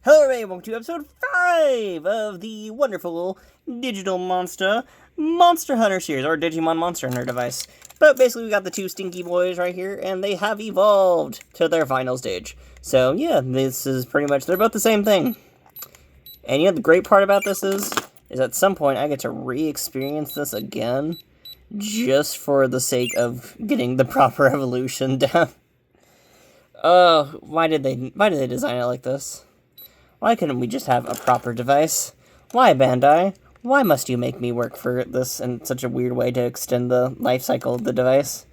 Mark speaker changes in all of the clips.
Speaker 1: Hello everybody, welcome to episode 5 of the wonderful digital Monster Hunter series, or Digimon Monster Hunter device. But basically we got the two stinky boys right here, and they have evolved to their final stage. So yeah, this is pretty much, they're both the same thing. And you know the great part about this is at some point I get to re-experience this again, just for the sake of getting the proper evolution down. Why did they design it like this? Why couldn't we just have a proper device? Why, Bandai? Why must you make me work for this in such a weird way to extend the life cycle of the device?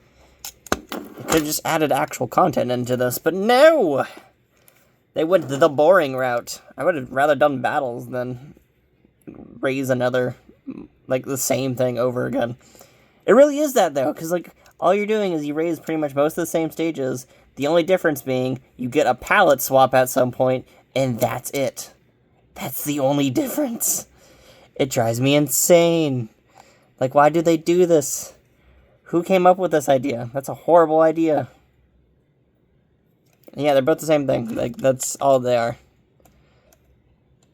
Speaker 1: They could have just added actual content into this, but no! They went the boring route. I would have rather done battles than raise another, like, the same thing over again. It really is that, though, because, like, all you're doing is you raise pretty much most of the same stages, the only difference being you get a palette swap at some point, and that's it. That's the only difference. It drives me insane. Like, why do they do this? Who came up with this idea? That's a horrible idea. Yeah, they're both the same thing. Like, that's all they are.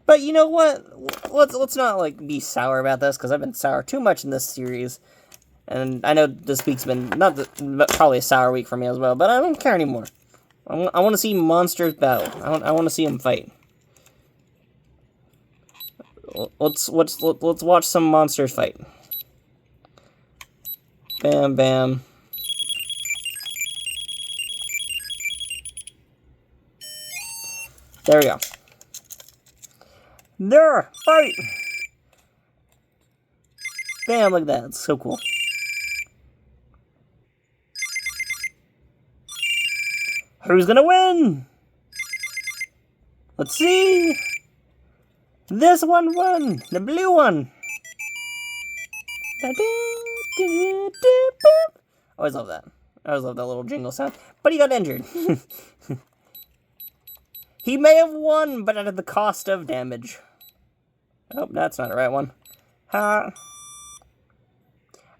Speaker 1: But you know what? Let's not, like, be sour about this, because I've been sour too much in this series. And I know this week's been probably a sour week for me as well, but I don't care anymore. I want to see monsters battle. I want to see them fight. Let's watch some monsters fight. Bam, bam. There we go. There, fight. Bam, look at that. It's so cool. Who's gonna win? Let's see. This one won. The blue one. Always love that. I always love that little jingle sound. But he got injured. He may have won, but at the cost of damage. Oh, that's not the right one. Ha.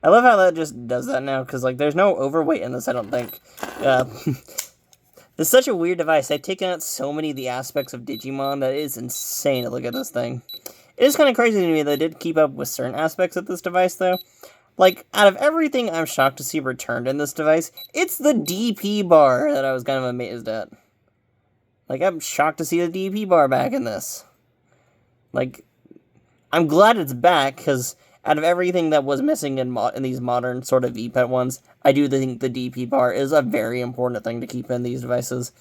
Speaker 1: I love how that just does that now, because, like, there's no overweight in this, I don't think. It's such a weird device. They've taken out so many of the aspects of Digimon that it is insane to look at this thing. It is kind of crazy to me that they did keep up with certain aspects of this device, though. Like, out of everything I'm shocked to see returned in this device, it's the DP bar that I was kind of amazed at. Like, I'm shocked to see the DP bar back in this. Like, I'm glad it's back, because out of everything that was missing in these modern sort of E-Pet ones, I do think the DP bar is a very important thing to keep in these devices.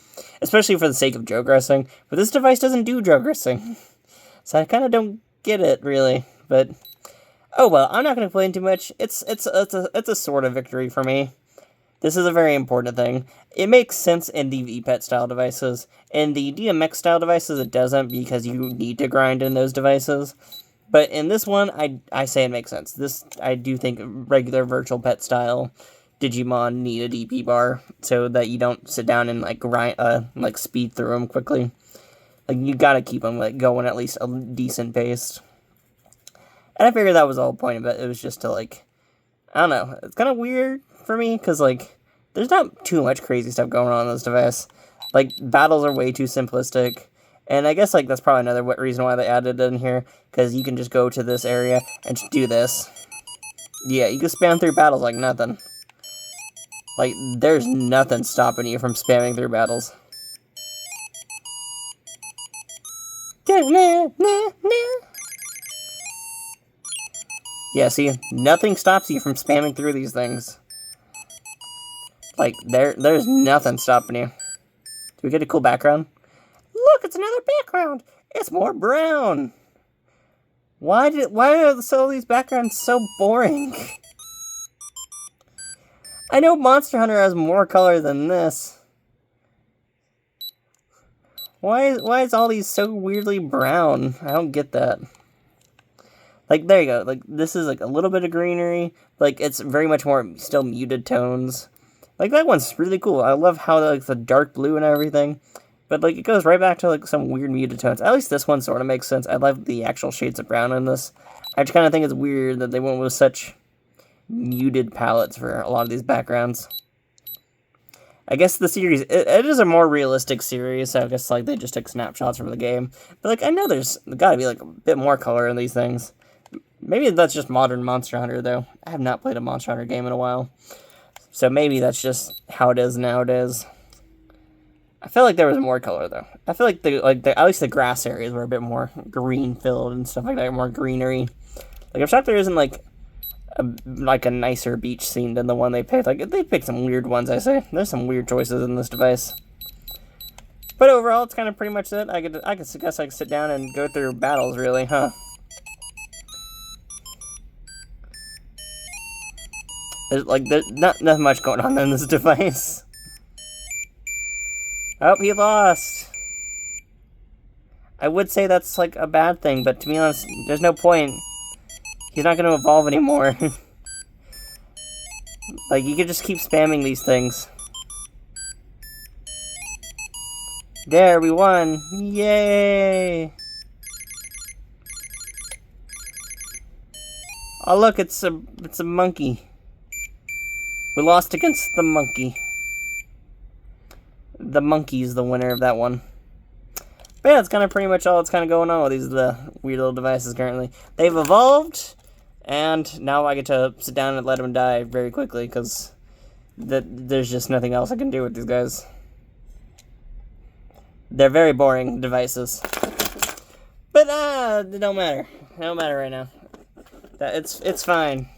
Speaker 1: Especially for the sake of drogressing. But this device doesn't do drogressing. So I kind of don't get it, really. But, oh well, I'm not going to complain too much. It's a sort of victory for me. This is a very important thing. It makes sense in the E-Pet style devices. In the DMX style devices, it doesn't, because you need to grind in those devices. But in this one, I say it makes sense. This, I do think regular virtual pet style Digimon need a DP bar so that you don't sit down and, like, grind, like, speed through them quickly. Like, you gotta keep them, like, going at least a decent pace. And I figured that was the whole point of it. It was just to, like, I don't know. It's kind of weird for me, because, like, there's not too much crazy stuff going on in this device. Like, battles are way too simplistic. And I guess, like, that's probably another reason why they added it in here, because you can just go to this area and just do this. Yeah, you can spam through battles like nothing. Like, there's nothing stopping you from spamming through battles. Yeah, see, nothing stops you from spamming through these things. Like, there's nothing stopping you. Do we get a cool background? Look, it's another background. It's more brown. Why are some of these backgrounds so boring? I know Monster Hunter has more color than this. Why is all these so weirdly brown? I don't get that. Like, there you go. Like, this is, like, a little bit of greenery. Like, it's very much more still muted tones. Like, that one's really cool. I love how, like, the dark blue and everything. But, like, it goes right back to, like, some weird muted tones. At least this one sort of makes sense. I love the actual shades of brown in this. I just kind of think it's weird that they went with such muted palettes for a lot of these backgrounds. I guess the series, it is a more realistic series, so I guess, like, they just took snapshots from the game. But, like, I know there's gotta be, like, a bit more color in these things. Maybe that's just modern Monster Hunter, though. I have not played a Monster Hunter game in a while. So maybe that's just how it is nowadays. I feel like there was more color, though. I feel like, at least the grass areas were a bit more green-filled and stuff like that, more greenery. Like, I'm shocked there isn't, like a nicer beach scene than the one they picked. Like, they picked some weird ones, I say. There's some weird choices in this device. But overall, it's kind of pretty much it. I guess I could sit down and go through battles, really, huh? There's not much going on in this device. Oh, he lost. I would say that's, like, a bad thing, but to be honest, there's no point. He's not going to evolve anymore. Like, you could just keep spamming these things. There, we won. Yay! Oh, look, it's a monkey. We lost against the monkey. The monkey's the winner of that one. But yeah, that's kind of pretty much all that's kind of going on with these the weird little devices currently. They've evolved, and now I get to sit down and let them die very quickly, because there's just nothing else I can do with these guys. They're very boring devices. But, it don't matter. It don't matter right now. It's fine.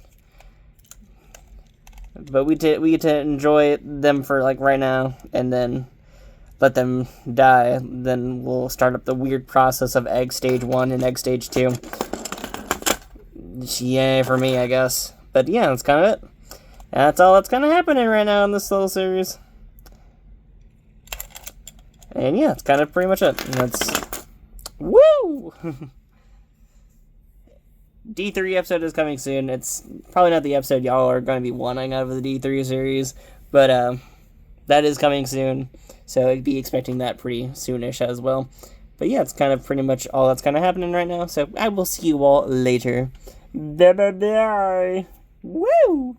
Speaker 1: But we get to enjoy them for, like, right now, and then let them die. Then we'll start up the weird process of egg stage 1 and egg stage 2. Yay for me, I guess. But yeah, that's kind of it. That's all that's kind of happening right now in this little series. And yeah, that's kind of pretty much it. That's... Woo! D3 episode is coming soon. It's probably not the episode y'all are going to be wanting out of the D3 series, but that is coming soon, so I'd be expecting that pretty soonish as well. But yeah, it's kind of pretty much all that's kind of happening right now, so I will see you all later. Bye-bye-bye! Woo!